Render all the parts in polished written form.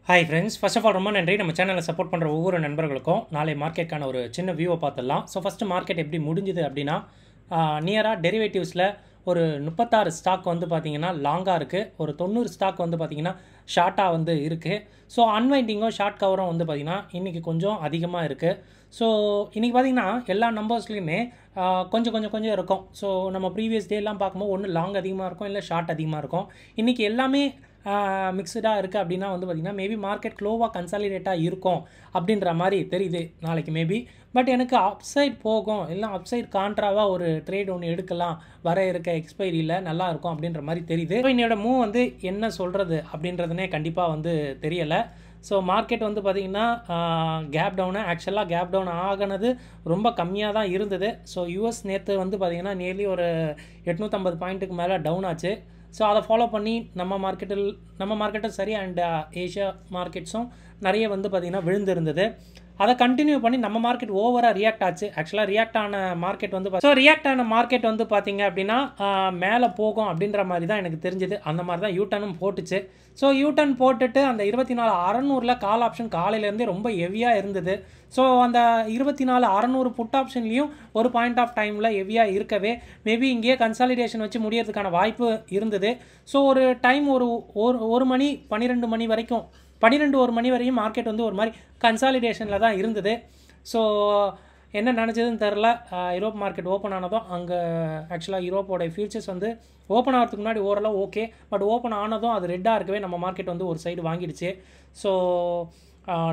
Hi friends, first of all ரொம்ப நன்றி. நம்ம சேனலை சப்போர்ட் பண்ணுற ஒவ்வொரு நண்பர்களுக்கும் நாளை மார்க்கெட்டுக்கான ஒரு சின்ன வியூவை பார்த்துடலாம். ஸோ ஃபஸ்ட்டு மார்க்கெட் எப்படி முடிஞ்சுது அப்படின்னா, நியராக டெரிவேட்டிவ்ஸில் ஒரு 36 ஸ்டாக் வந்து பார்த்திங்கன்னா லாங்காக இருக்குது, ஒரு 90 ஸ்டாக் வந்து பார்த்திங்கன்னா ஷார்ட்டாக வந்து இருக்குது. ஸோ அன்வைண்டிங்கும் ஷார்ட் கவரும் வந்து பார்த்திங்கன்னா இன்றைக்கி கொஞ்சம் அதிகமாக இருக்குது. ஸோ இன்றைக்கி பார்த்திங்கன்னா எல்லா நம்பர்ஸ்லேயுமே கொஞ்சம் இருக்கும். ஸோ நம்ம ப்ரீவியஸ் டேலாம் பார்க்கும்போது ஒன்று லாங் அதிகமாக இருக்கும், இல்லை ஷார்ட் அதிகமாக இருக்கும். இன்றைக்கி எல்லாமே மிக்சடாக இருக்குது அப்படின்னா வந்து பார்த்திங்கன்னா மேபி மார்க்கெட் க்ளோவாக கன்சாலிடேட்டாக இருக்கும் அப்படின்ற மாதிரி தெரியுது நாளைக்கு மேபி. பட் எனக்கு அப்சைட் போகும், இல்லை அப்சைட் கான்ட்ராவாக ஒரு ட்ரேட் ஒன்று எடுக்கலாம் வர இருக்க எக்ஸ்பைரியில் நல்லா இருக்கும் அப்படின்ற மாதிரி தெரியுது. ஸோ என்னோட மூவ் வந்து என்ன சொல்கிறது அப்படின்றதுனே கண்டிப்பாக வந்து தெரியலை. ஸோ மார்க்கெட் வந்து பார்த்திங்கன்னா கேப் ஆக்சுவலாக கேப் டவுன் ஆகினது ரொம்ப கம்மியாக தான் இருந்தது. ஸோ யூஎஸ் நேற்று வந்து பார்த்திங்கன்னா நியர்லி ஒரு 850 பாயிண்ட்டுக்கு மேலே டவுன் ஆச்சு. ஸோ அதை ஃபாலோ பண்ணி நம்ம மார்க்கெட்டும் சரி அண்ட் ஏஷியா மார்க்கெட்ஸும் நிறைய வந்து பார்த்திங்கன்னா விழுந்திருந்தது. அதை கண்டினியூ பண்ணி நம்ம மார்க்கெட் ஓவராக ரியாக்ட் ஆச்சு. ஆக்சுவலாக ரியாக்ட் ஆன மார்க்கெட் வந்து பார்த்திங்க அப்படின்னா மேலே போகும் அப்படின்ற மாதிரி தான் எனக்கு தெரிஞ்சுது. அந்த மாதிரி தான் யூட்டர்னும் போட்டுச்சு. ஸோ யூட்டர்ன் போட்டுட்டு அந்த 24,600 கால் ஆப்ஷன் காலையிலேருந்தே ரொம்ப ஹெவியாக இருந்தது. ஸோ அந்த 24,600 புட் ஆப்ஷன்லேயும் ஒரு பாயிண்ட் ஆஃப் டைமில் ஹெவியாக இருக்கவே மேபி இங்கேயே கன்சாலிடேஷன் வச்சு முடியறதுக்கான வாய்ப்பு இருந்தது. ஸோ ஒரு டைம் ஒரு மணி 12 மணி வரைக்கும் 1 மணி வரையும் மார்க்கெட் வந்து ஒரு மாதிரி கன்சாலிடேஷனில் தான் இருந்தது. ஸோ என்ன நினச்சதுன்னு தெரில. யூரோப் மார்க்கெட் ஓப்பன் ஆனதும் அங்கே ஆக்சுவலாக யூரோப்போட ஃபியூச்சர்ஸ் வந்து ஓப்பன் ஆகிறதுக்கு முன்னாடி ஓரளவு ஓகே, பட் ஓப்பன் ஆனதும் அது ரெட்டாக இருக்கவே நம்ம மார்க்கெட் வந்து ஒரு சைடு வாங்கிடுச்சு. ஸோ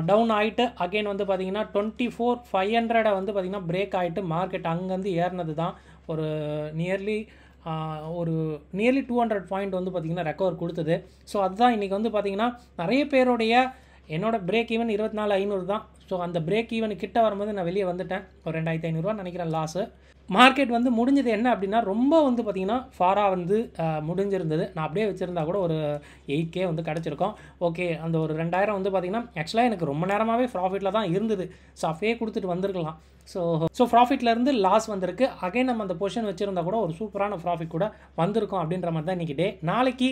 டவுன் ஆகிட்டு அகெயின் வந்து பார்த்திங்கன்னா 24,500 வந்து பார்த்திங்கன்னா பிரேக் ஆகிட்டு மார்க்கெட் அங்கேருந்து ஏறினது தான் ஒரு நியர்லி 200 பாயிண்ட் வந்து பார்த்திங்கன்னா ரெக்கவர் கொடுத்தது. ஸோ அதுதான் இன்றைக்கி வந்து பார்த்திங்கன்னா நிறைய பேருடைய என்னோடய பிரேக் ஈவன் 24,500 தான். ஸோ அந்த பிரேக் ஈவன் கிட்ட வரும்போது நான் வெளியே வந்துட்டேன். ஒரு 2,500 நினைக்கிறேன் லாஸு. மார்க்கெட் வந்து முடிஞ்சது என்ன அப்படின்னா ரொம்ப வந்து பார்த்திங்கன்னா ஃபாராக வந்து முடிஞ்சிருந்தது. நான் அப்படியே வச்சுருந்தா கூட ஒரு 8K வந்து கிடச்சிருக்கோம். ஓகே, அந்த ஒரு 2,000 வந்து பார்த்திங்கன்னா ஆக்சுவலாக எனக்கு ரொம்ப நேரமாகவே ப்ராஃபிட்டில் தான் இருந்தது. ஸோ அப்படியே கொடுத்துட்டு வந்திருக்கலாம். ஸோ ப்ராஃபிட்லேருந்து லாஸ் வந்திருக்கு. அகைன் நம்ம அந்த பொசிஷன் வச்சுருந்தா கூட ஒரு சூப்பரான ப்ராஃபிட் கூட வந்திருக்கும் அப்படின்ற மாதிரி தான் இன்றைக்கி டே. நாளைக்கு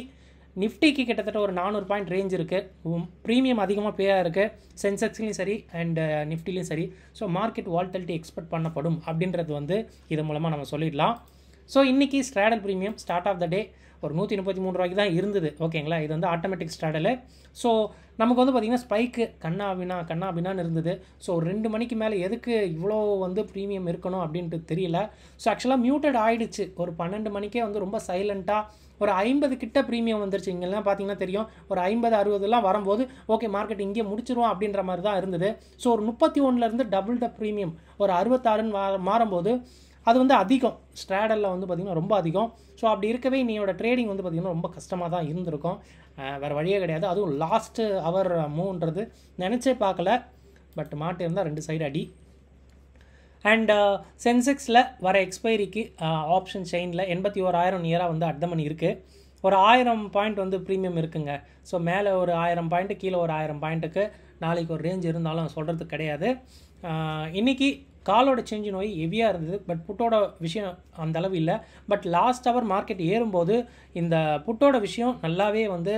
நிஃப்டிக்கு கிட்டத்தட்ட ஒரு 400 பாயிண்ட் ரேஞ்ச் இருக்குது. ப்ரீமியம் அதிகமாக பேயாக இருக்குது சென்செக்ஸ்லேயும் சரி அண்ட் நிஃப்டிலையும் சரி. ஸோ மார்க்கெட் வால்டிலிட்டி எக்ஸ்பெக்ட் பண்ணப்படும் அப்படின்றது வந்து இது மூலமாக நம்ம சொல்லிடலாம். ஸோ இன்றைக்கி straddle premium start of the day ஒரு 133 ரூபாய்க்கு தான் இருந்தது. ஓகேங்களா, இது வந்து ஆட்டோமேட்டிக் ஸ்ட்ராடலு. ஸோ நமக்கு வந்து பார்த்திங்கன்னா ஸ்பைக்கு கண்ணாபின்னான்னு இருந்தது. ஸோ 2 மணிக்கு மேலே எதுக்கு இவ்வளோ வந்து ப்ரீமியம் இருக்கணும் அப்படின்ட்டு தெரியல. ஸோ ஆக்சுவலாக மியூட்டட் ஆகிடுச்சு. ஒரு 12 மணிக்கே வந்து ரொம்ப சைலண்ட்டாக ஒரு 50 கிட்ட ப்ரீமியம் வந்துருச்சு. இங்கெல்லாம் பார்த்தீங்கன்னா தெரியும், ஒரு 50-60 வரும்போது ஓகே மார்க்கெட் இங்கே முடிச்சிருவோம் அப்படின்ற மாதிரி தான் இருந்தது. ஸோ ஒரு 31 டபுள் த ப்ரீமியம் ஒரு 66 மாறும்போது அது வந்து அதிகம். ஸ்ட்ராடலில் வந்து பார்த்திங்கன்னா ரொம்ப அதிகம். ஸோ அப்படி இருக்கவே நீயோட ட்ரேடிங் வந்து பார்த்திங்கன்னா ரொம்ப கஷ்டமாக தான் இருந்திருக்கும். வேறு வழியே கிடையாது. அதுவும் லாஸ்ட்டு அவர் மூவ்ன்றது நினச்சே பார்க்கல. பட் மாட்டு இருந்தால் 2 சைடு அடி. அண்ட் சென்செக்ஸில் வர எக்ஸ்பைரிக்கு ஆப்ஷன் செயினில் 81,000 நியராக வந்து அட்தமணி இருக்குது. ஒரு 1000 பாயிண்ட் வந்து ப்ரீமியம் இருக்குங்க. ஸோ மேலே ஒரு 1000 பாயிண்ட்டு, கீழே ஒரு 1000 பாயிண்ட்டுக்கு நாளைக்கு ஒரு ரேஞ்ச் இருந்தாலும் சொல்கிறதுக்கு கிடையாது. இன்றைக்கி காலோட சேஞ்ச் நோய் ஹெவியாக இருந்தது. பட் புட்டோட விஷயம் அந்த அளவு இல்லை. பட் லாஸ்ட் ஹவர் மார்க்கெட் ஏறும்போது இந்த புட்டோட விஷயம் நல்லாவே வந்து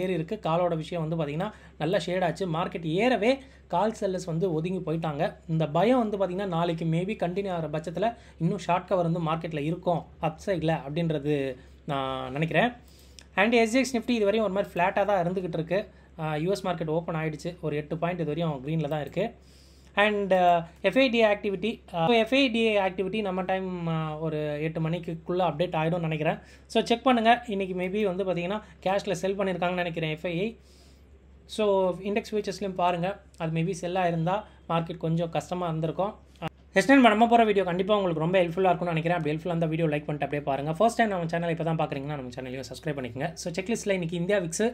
ஏறி இருக்குது. காலோட விஷயம் வந்து பார்த்திங்கன்னா நல்லா ஷேடாச்சு. மார்க்கெட் ஏறவே கால் செல்லர்ஸ் வந்து ஒதுங்கி போயிட்டாங்க. இந்த பயம் வந்து பார்த்திங்கன்னா நாளைக்கு மேபி கண்டினியூ ஆகிற பட்சத்தில் இன்னும் ஷார்ட் கவர் வந்து மார்க்கெட்டில் இருக்கும் அப் சைடில் அப்படின்றது நான் நினைக்கிறேன். அண்ட் SGX நிஃப்டி இது வரையும் ஒரு மாதிரி ஃப்ளாட்டாக தான் இருந்துக்கிட்டு இருக்குது. யூஎஸ் மார்க்கெட் ஓப்பன் ஆகிடுச்சு. ஒரு 8 பாயிண்ட் இது வரையும் க்ரீனில் தான் இருக்குது. அண்ட் FIDA ஆக்டிவிட்டி நம்ம டைம் ஒரு 8 மணிக்குள்ளே அப்டேட் ஆகிடும் நினைக்கிறேன். ஸோ செக் பண்ணுங்கள். இன்றைக்கி மேபி வந்து பார்த்திங்கன்னா கேஷில் செல் பண்ணியிருக்காங்கன்னு நினைக்கிறேன் FII. ஸோ இண்டெக்ஸ் ஃபியூச்சர்ஸ்லையும் பாருங்கள், அது மேபி செல்லாக இருந்தால் மார்க்கெட் கொஞ்சம் கஷ்டமாக இருந்திருக்கும். எஸ்டன் நம்ம போகிற வீடியோ கண்டிப்பாக உங்களுக்கு ரொம்ப ஹெல்ப்ஃபுல்லாக இருக்கும்னு நினைக்கிறேன். அப்படி ஹெல்ப்ஃபுல்லாக அந்த வீடியோ லைக் பண்ணிட்டு அப்படியே பாருங்கள். ஃபர்ஸ்ட் டைம் நம்ம சேனல் இப்போ தான் பார்க்குறீங்கன்னா நம்ம சேனலையும் சப்ஸ்கிரைப் பண்ணிக்கோங்க. ஸோ செக்லிஸ்ட்டில் இன்றைக்கி இந்தியா விக்ஸ்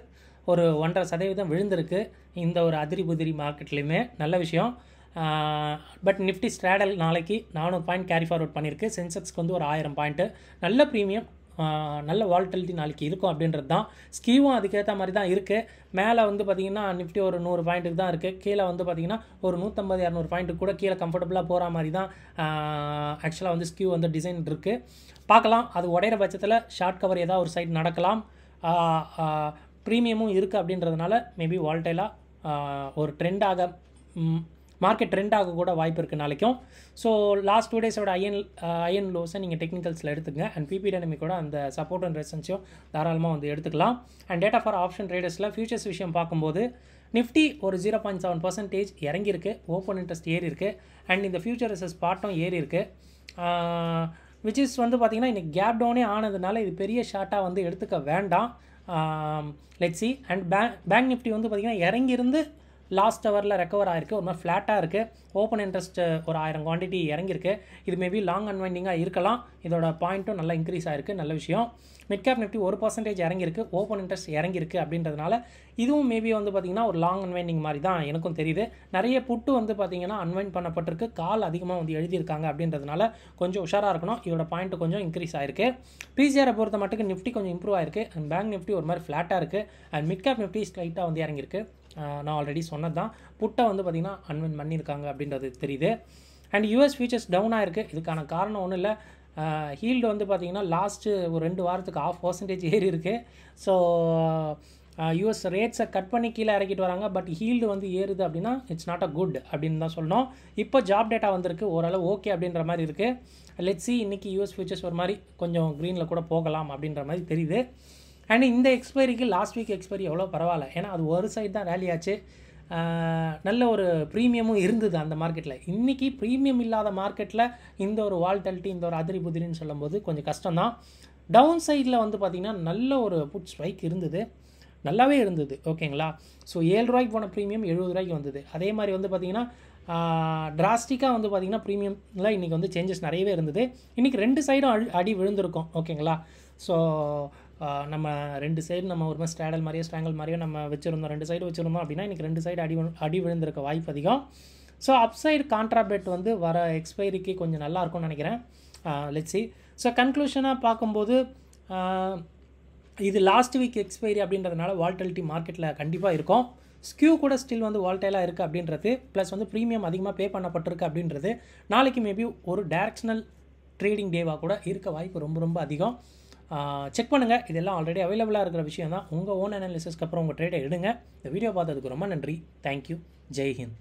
ஒரு 1.5% விழுந்திருக்கு. இந்த ஒரு அதிரி புதிரி மார்க்கெட்லேயுமே நல்ல விஷயம். பட் நிஃப்டி ஸ்ட்ராடல் நாளைக்கு 400 பாயிண்ட் கேரி ஃபார்வர்ட் பண்ணியிருக்கு. சென்செக்ஸ்க்கு வந்து ஒரு 1000 பாயிண்ட்டு நல்ல ப்ரீமியம், நல்ல வால்டிலிட்டி நாளைக்கு இருக்கும் அப்படின்றது தான். ஸ்கீவும் அதுக்கேற்ற மாதிரி தான் இருக்குது. மேலே வந்து பார்த்திங்கன்னா நிஃப்டி ஒரு 100 பாயிண்ட்டுக்கு தான் இருக்குது. கீழே வந்து பார்த்திங்கன்னா ஒரு 150-200 பாயிண்ட்டுக்கு கூட கீழே கம்ஃபர்டபுளாக போகிற மாதிரி தான் ஆக்சுவலாக வந்து ஸ்கியூ வந்து டிசைன் இருக்குது. பார்க்கலாம், அது உடையிற பட்சத்தில் ஷார்ட் கவர் ஏதாவது ஒரு சைடு நடக்கலாம். ப்ரீமியமும் இருக்குது அப்படின்றதுனால மேபி வால்டைலாக ஒரு ட்ரெண்டாக மார்க்கெட் ட்ரெண்டாக கூட வாய்ப்பு இருக்குது நாளைக்கும். ஸோ லாஸ்ட் 2 டேஸோட ஐஎன் லோஸை நீங்கள் டெக்னிக்கல்ஸில் எடுத்துங்க. அண்ட் பிபி டைனமிக்கோட அந்த சப்போர்ட் அண்ட் ரெசன்ஸையும் தாராளமாக வந்து எடுத்துக்கலாம். அண்ட் டேட்டா ஃபார் ஆப்ஷன் ட்ரேடர்ஸில் ஃபியூச்சர்ஸ் விஷயம் பார்க்கும்போது நிஃப்டி ஒரு 0.7% இறங்கியிருக்கு, ஓப்பன் இன்ட்ரெஸ்ட் ஏறி இருக்குது. அண்ட் இந்த ஃபியூச்சர் ஸ்பாட்டும் ஏறி இருக்குது. விச் இஸ் வந்து பார்த்திங்கன்னா இன்றைக்கி கேப் டவுனே ஆனதுனால இது பெரிய ஷார்ட்டாக வந்து எடுத்துக்க வேண்டாம். Let's see. And bank Nifty வந்து பார்த்திங்கன்னா இறங்கியிருந்து லாஸ்ட் ஹவரில் ரெக்கவர் ஆகிருக்கு, ஒரு மாதிரி ஃப்ளாட்டாக இருக்குது. ஓப்பன் இன்ட்ரெஸ்ட் ஒரு 1000 குவான்டிட்டி இறங்கியிருக்கு. இது மேபி லாங் அன்வைண்டிங்காக இருக்கலாம். இதோட பாயிண்ட்டும் நல்லா இன்க்ரீஸ் ஆகிருக்கு, நல்ல விஷயம். மிட் கேப் நிஃப்டி 1% இறங்கியிருக்கு, ஓப்பன் இன்ட்ரெஸ்ட் இறங்கியிருக்கு. அப்படின்றதுனால இதுவும் மேபி வந்து பார்த்திங்கன்னா ஒரு லாங் அன்வைண்டிங் மாதிரி தான் எனக்கும் தெரியுது. நிறைய புட்டு வந்து பார்த்திங்கன்னா அன்வைண்ட் பண்ணப்பட்டிருக்கு, கால் அதிகமாக வந்து எழுதியிருக்காங்க. அப்படின்றதுனால கொஞ்சம் உஷாராக இருக்கணும். இதோட பாயிண்ட்டு கொஞ்சம் இன்க்ரீஸ் ஆகிருக்கு. பிசிஆரை பொறுத்த மட்டுக்கு நிஃப்டி கொஞ்சம் இம்ப்ரூவ் ஆகிருக்கு. அண்ட் பேங்க் நிஃப்டி ஒரு மாதிரி ஃப்ளாட்டாக இருக்குது. அண்ட் மிட் கேப் நிஃப்டி ஸ்லைட்டாக வந்து இறங்கியிருக்கு. நான் ஆல்ரெடி சொன்னது தான், புட்டை வந்து பார்த்திங்கன்னா அன்வைண்ட் பண்ணியிருக்காங்க அப்படின்றது தெரியுது. அண்ட் யூஎஸ் ஃபியூச்சர்ஸ் டவுனாக இருக்குது. இதுக்கான காரணம் ஒன்றும் இல்லை, ஹீல்டு வந்து பார்த்திங்கன்னா லாஸ்ட்டு ஒரு 2 வாரத்துக்கு 0.5% ஏறி இருக்குது. ஸோ யூஎஸ் ரேட்ஸை கட் பண்ணி கீழே இறக்கிட்டு வராங்க. பட் ஹீல்டு வந்து ஏறுது அப்படின்னா இட்ஸ் நாட் அ குட் அப்படின்னு தான் சொல்லணும். இப்போ ஜாப் டேட்டா வந்திருக்கு, ஓரளவு ஓகே அப்படின்ற மாதிரி இருக்குது. லெட்ஸ் சி, இன்றைக்கி யூஎஸ் ஃபியூச்சர்ஸ் ஒரு மாதிரி கொஞ்சம் க்ரீனில் கூட போகலாம் அப்படின்ற மாதிரி தெரியுது. அண்ட் இந்த எக்ஸ்பைரிக்கு லாஸ்ட் வீக் எக்ஸ்பைரி எவ்வளோ பரவாயில்ல, ஏன்னா அது ஒரு சைடு தான் ரேலி ஆச்சு. நல்ல ஒரு ப்ரீமியமும் இருந்தது அந்த மார்க்கெட்டில். இன்றைக்கி ப்ரீமியம் இல்லாத மார்க்கெட்டில் இந்த ஒரு வால்டலிட்டி, இந்த ஒரு அதிரி புதிரின்னு சொல்லும்போது கொஞ்சம் கஷ்டம்தான். டவுன் சைடில் வந்து பார்த்திங்கன்னா நல்ல ஒரு புட் ஸ்ட்ரைக் இருந்தது, நல்லாவே இருந்தது. ஓகேங்களா? ஸோ 7 ரூபாய்க்கு போன ப்ரீமியம் 70 ரூபாய்க்கு வந்தது. அதே மாதிரி வந்து பார்த்திங்கன்னா டிராஸ்டிக்காக வந்து பார்த்திங்கன்னா ப்ரீமியமில் இன்றைக்கி வந்து சேஞ்சஸ் நிறையவே இருந்தது. இன்றைக்கி 2 சைடும் அடி விழுந்திருக்கும். ஓகேங்களா? ஸோ நம்ம 2 சைடு நம்ம ஒரு மாதிரி ஸ்ட்ராடல் மாதிரியோ ஸ்ட்ராங்கல் மாதிரியோ நம்ம வச்சுருந்தோம், 2 சைடு வச்சுருந்தோம் அப்படின்னா இன்றைக்கி 2 சைடு அடி விழுந்திருக்க வாய்ப்பு அதிகம். ஸோ அப்சைடு கான்ட்ராபெட் வந்து வர எக்ஸ்பைரிக்கு கொஞ்சம் நல்லாயிருக்கும்னு நினைக்கிறேன். Let's see. ஸோ கன்க்ளூஷனாக பார்க்கும்போது இது லாஸ்ட் வீக் எக்ஸ்பைரி அப்படின்றதுனால வால்டலிட்டி மார்க்கெட்டில் கண்டிப்பாக இருக்கும். ஸ்கியூ கூட ஸ்டில் வந்து வால்டைலாக இருக்குது அப்படின்றது, ப்ளஸ் வந்து ப்ரீமியம் அதிகமாக பே பண்ணப்பட்டிருக்கு அப்படின்றது நாளைக்கு மேபி ஒரு டைரக்ஷனல் ட்ரேடிங் டேவாக கூட இருக்க வாய்ப்பு ரொம்ப ரொம்ப அதிகம். செக் பண்ணுங்கள். இதெல்லாம் ஆல்ரெடி அவைலபிளாக இருக்கிற விஷயம் தான். உங்கள் ஓன் அனாலிசிஸ்க்கு அப்புறம் உங்கள் ட்ரேடை எடுங்க. இந்த வீடியோ பார்த்ததுக்கு ரொம்ப நன்றி. தேங்க்யூ. ஜெய் ஹிந்த்.